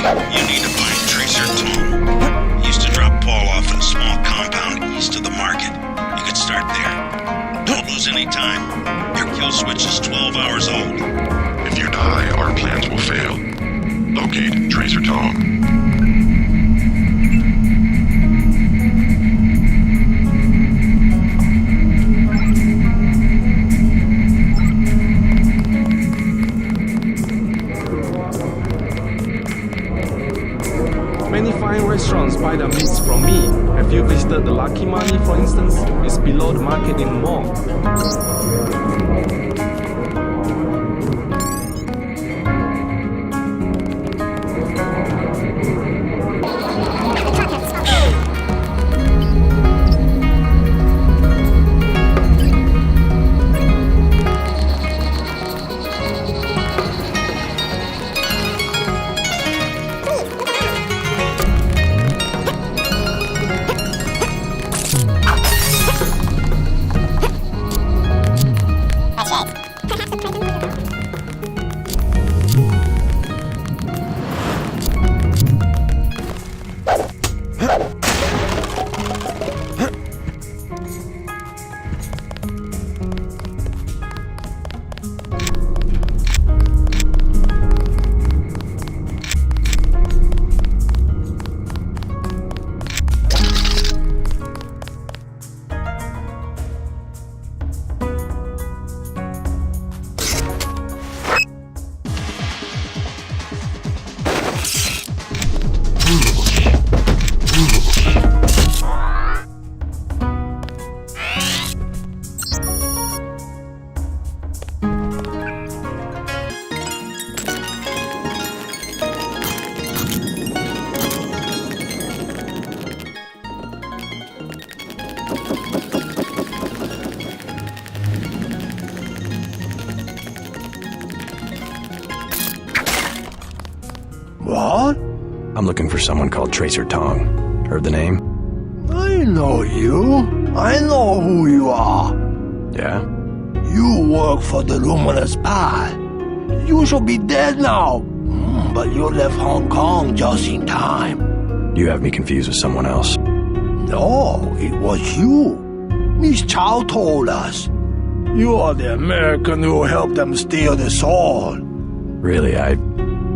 You need to find Tracer Tom. He used to drop Paul off in a small compound east of the market. You could start there. Don't lose any time. Your kill switch is 12 hours old. If you die, our plans will fail. Locate Tracer Tom. Many fine restaurants buy their meats from me. Have you visited the Lucky Money, for instance? It's below the market in the mall. What? I'm looking for someone called Tracer Tong. Heard the name? I know you. I know who you are. Yeah? You work for the Luminous Path. You should be dead now. But you left Hong Kong just in time. You have me confused with someone else. No, it was you. Miss Chow told us. You are the American who helped them steal the sword. Really,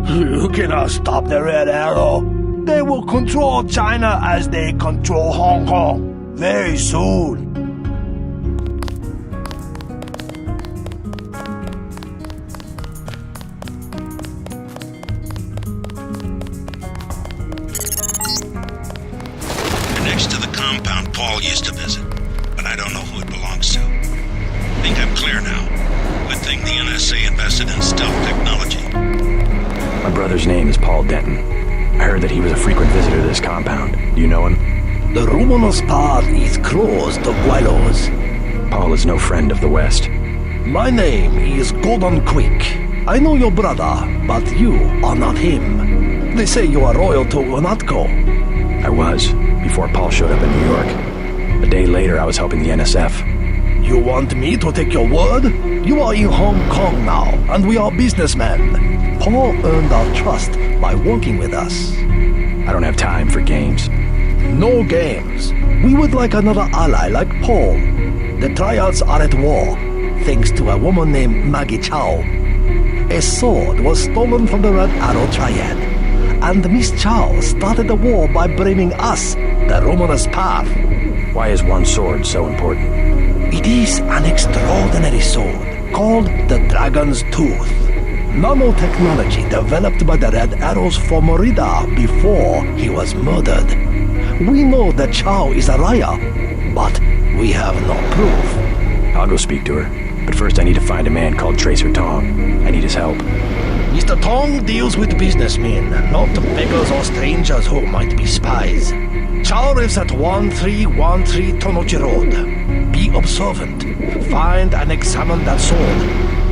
You cannot stop the Red Arrow. They will control China as they control Hong Kong very soon. You're next to the compound Paul used to visit, but I don't know who it belongs to. I think I'm clear now. Good thing the NSA invested in stealth technology. My brother's name is Paul Denton. I heard that he was a frequent visitor to this compound. Do you know him? The Luminous Path is close to Guilos. Paul is no friend of the West. My name is Gordon Quick. I know your brother, but you are not him. They say you are loyal to Unatco. I was, before Paul showed up in New York. A day later, I was helping the NSF. You want me to take your word? You are in Hong Kong now, and we are businessmen. Paul earned our trust by working with us. I don't have time for games. No games. We would like another ally like Paul. The triads are at war, thanks to a woman named Maggie Chow. A sword was stolen from the Red Arrow Triad, and Miss Chow started the war by blaming us, the Luminous Path. Why is one sword so important? It is an extraordinary sword called the Dragon's Tooth. Nanotechnology developed by the Red Arrows for Merida before he was murdered. We know that Chow is a liar, but we have no proof. I'll go speak to her. But first I need to find a man called Tracer Tong. I need his help. Mr. Tong deals with businessmen, not beggars or strangers who might be spies. Chow lives at 1313 Tonochi Road. Be observant. Find and examine that sword.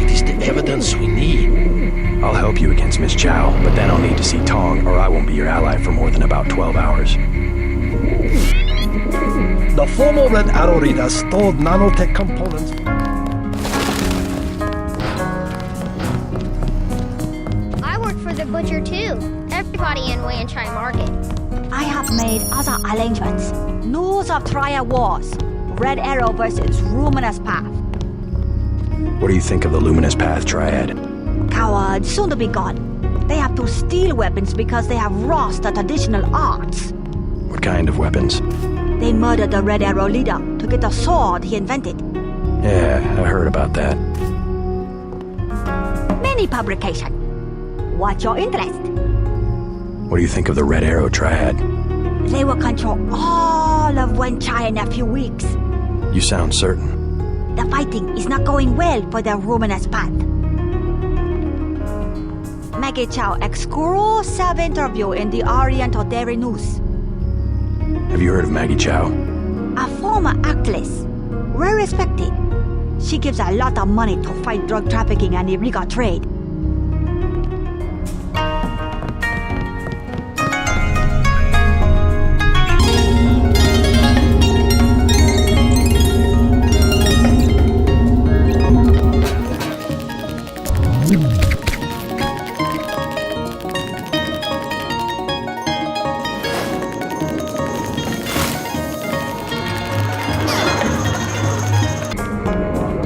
It is the evidence we need. I'll help you against Miss Chow, but then I'll need to see Tong, or I won't be your ally for more than about 12 hours. The former Red Arrow Reader stored nanotech components. I work for the butcher too. Every everybody in Wanchai Market. I have made other arrangements. News of trial wars. Red Arrow versus Luminous Path. What do you think of the Luminous Path Triad? Cowards, soon to be gone. They have to steal weapons because they have lost the traditional arts. What kind of weapons? They murdered the Red Arrow leader to get the sword he invented. Yeah, I heard about that. Many publication. What's your interest? What do you think of the Red Arrow Triad? They will control all of Wenchai in a few weeks. You sound certain. The fighting is not going well for the Luminous Path. Maggie Chow exclusive interview in the Oriental Daily News. Have you heard of Maggie Chow? A former actress, well respected. She gives a lot of money to fight drug trafficking and illegal trade.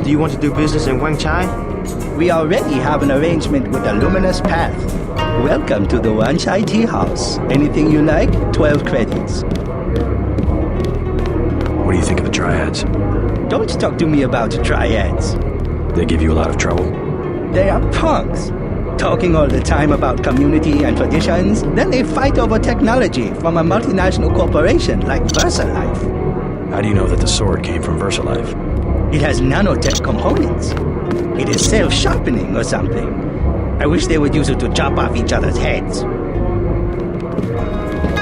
Do you want to do business in Wanchai? We already have an arrangement with the Luminous Path. Welcome to the Wanchai Tea House. Anything you like, 12 credits. What do you think of the Triads? Don't talk to me about triads. They give you a lot of trouble? They are punks. Talking all the time about community and traditions, then they fight over technology from a multinational corporation like VersaLife. How do you know that the sword came from VersaLife? It has nanotech components. It is self-sharpening or something. I wish they would use it to chop off each other's heads.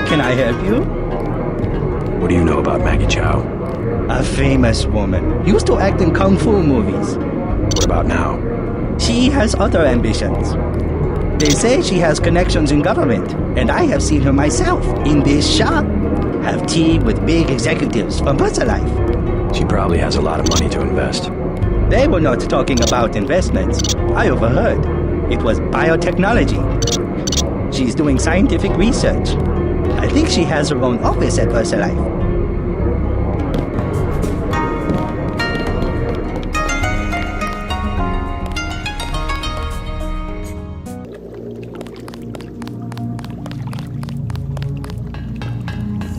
Can I help you? What do you know about Maggie Chow? A famous woman. Used to act in kung fu movies. What about now? She has other ambitions. They say she has connections in government, and I have seen her myself in this shop. Have tea with big executives from VersaLife. She probably has a lot of money to invest. They were not talking about investments. I overheard. It was biotechnology. She's doing scientific research. I think she has her own office at VersaLife.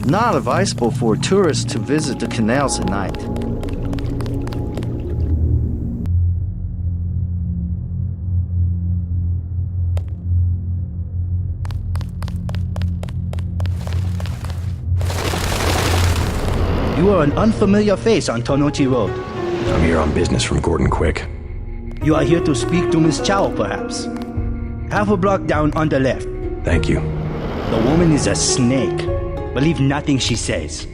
Not advisable for tourists to visit the canals at night. You are an unfamiliar face on Tonochi Road. I'm here on business from Gordon Quick. You are here to speak to Miss Chow, perhaps. Half a block down on the left. Thank you. The woman is a snake. Believe nothing she says.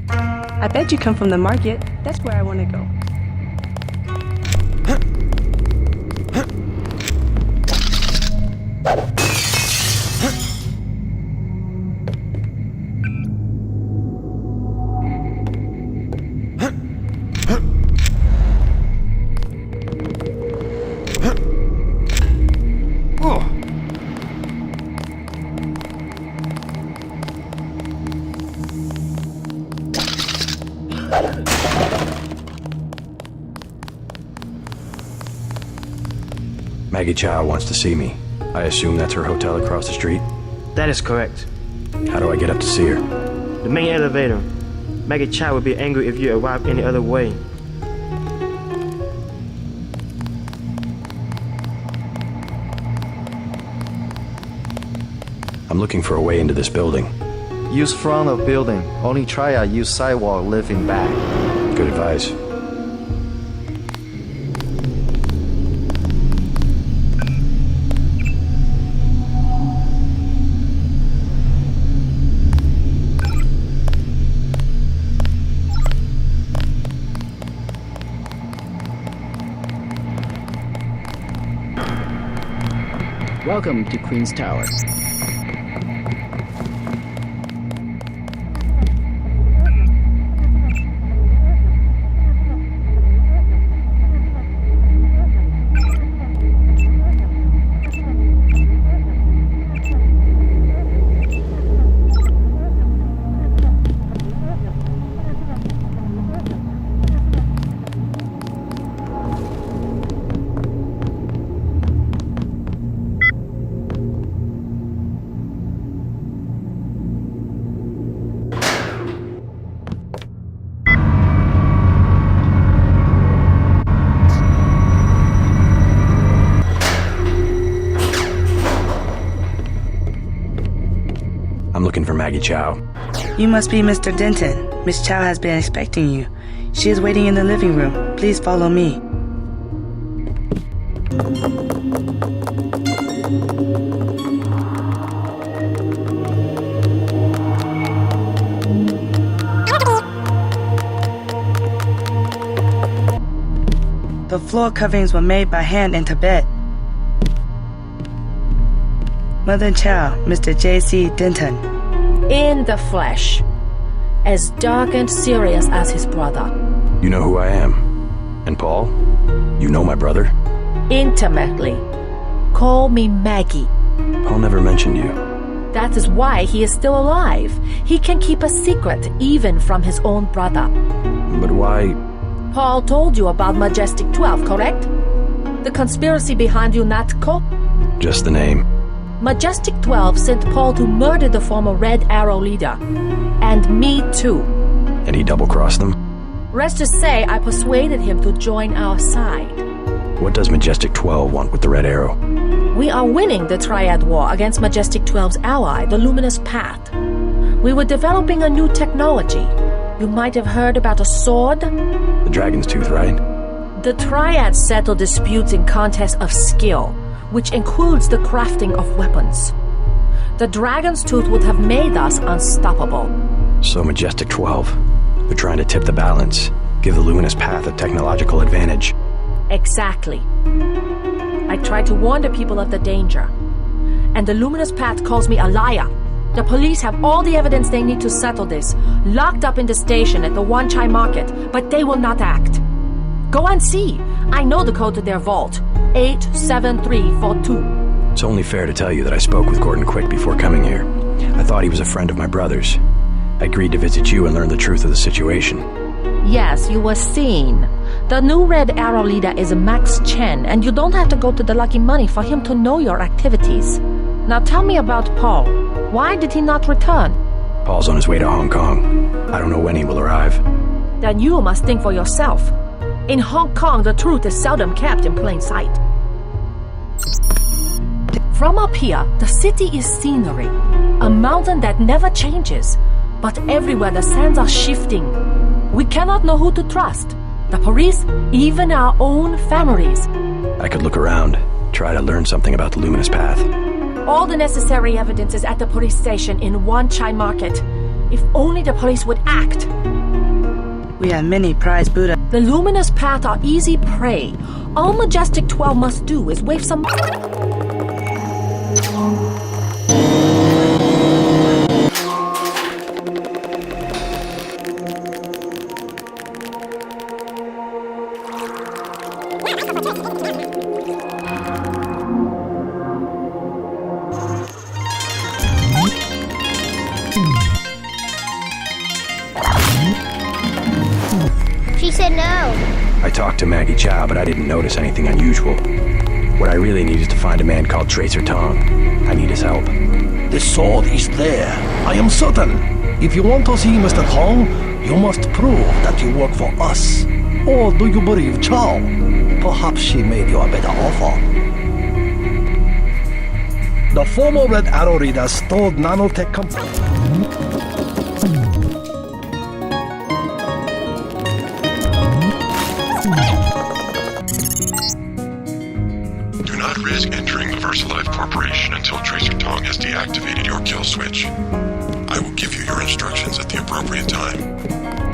I bet you come from the market. That's where I want to go. Maggie Chow wants to see me. I assume that's her hotel across the street? That is correct. How do I get up to see her? The main elevator. Maggie Chow would be angry if you arrived any other way. I'm looking for a way into this building. Use front of building. Only triad use sidewalk living back. Good advice. Welcome to Queen's Tower. looking for Maggie Chow. You must be Mr. Denton. Miss Chow has been expecting you. She is waiting in the living room. Please follow me. The floor coverings were made by hand in Tibet. Mother Chow, Mr. J.C. Denton. In the flesh. As dark and serious as his brother. You know who I am. And Paul, you know my brother? Intimately. Call me Maggie. Paul never mentioned you. That is why he is still alive. He can keep a secret even from his own brother. But why... Paul told you about Majestic 12, correct? The conspiracy behind UNATCO? Just the name. Majestic 12 sent Paul to murder the former Red Arrow leader. And me too. And he double-crossed them? Rest to say, I persuaded him to join our side. What does Majestic 12 want with the Red Arrow? We are winning the Triad War against Majestic 12's ally, the Luminous Path. We were developing a new technology. You might have heard about a sword? The Dragon's Tooth, right? The Triads settle disputes in contests of skill, which includes the crafting of weapons. The Dragon's Tooth would have made us unstoppable. So Majestic 12, they're trying to tip the balance, give the Luminous Path a technological advantage. Exactly. I tried to warn the people of the danger. And the Luminous Path calls me a liar. The police have all the evidence they need to settle this, locked up in the station at the Wan Chai Market, but they will not act. Go and see. I know the code to their vault. 87342. It's only fair to tell you that I spoke with Gordon Quick before coming here. I thought he was a friend of my brother's. I agreed to visit you and learn the truth of the situation. Yes, you were seen. The new Red Arrow leader is Max Chen, and you don't have to go to the Lucky Money for him to know your activities. Now tell me about Paul. Why did he not return? Paul's on his way to Hong Kong. I don't know when he will arrive. Then you must think for yourself. In Hong Kong, the truth is seldom kept in plain sight. From up here, the city is scenery. A mountain that never changes. But everywhere the sands are shifting. We cannot know who to trust. The police, even our own families. I could look around, try to learn something about the Luminous Path. All the necessary evidence is at the police station in Wan Chai Market. If only the police would act. We have many prize Buddha. The Luminous Path are easy prey. All Majestic 12 must do is wave some... She said no. I talked to Maggie Chow, but I didn't notice anything unusual. What I really need is to find a man called Tracer Tong. I need his help. The sword is there, I am certain. If you want to see Mr. Tong, you must prove that you work for us. Or do you believe Chow? Perhaps she made you a better offer. The former Red Arrow leader stole nanotech company. Do not risk entering the VersaLife Corporation until Tracer Tong has deactivated your kill switch. I will give you your instructions at the appropriate time.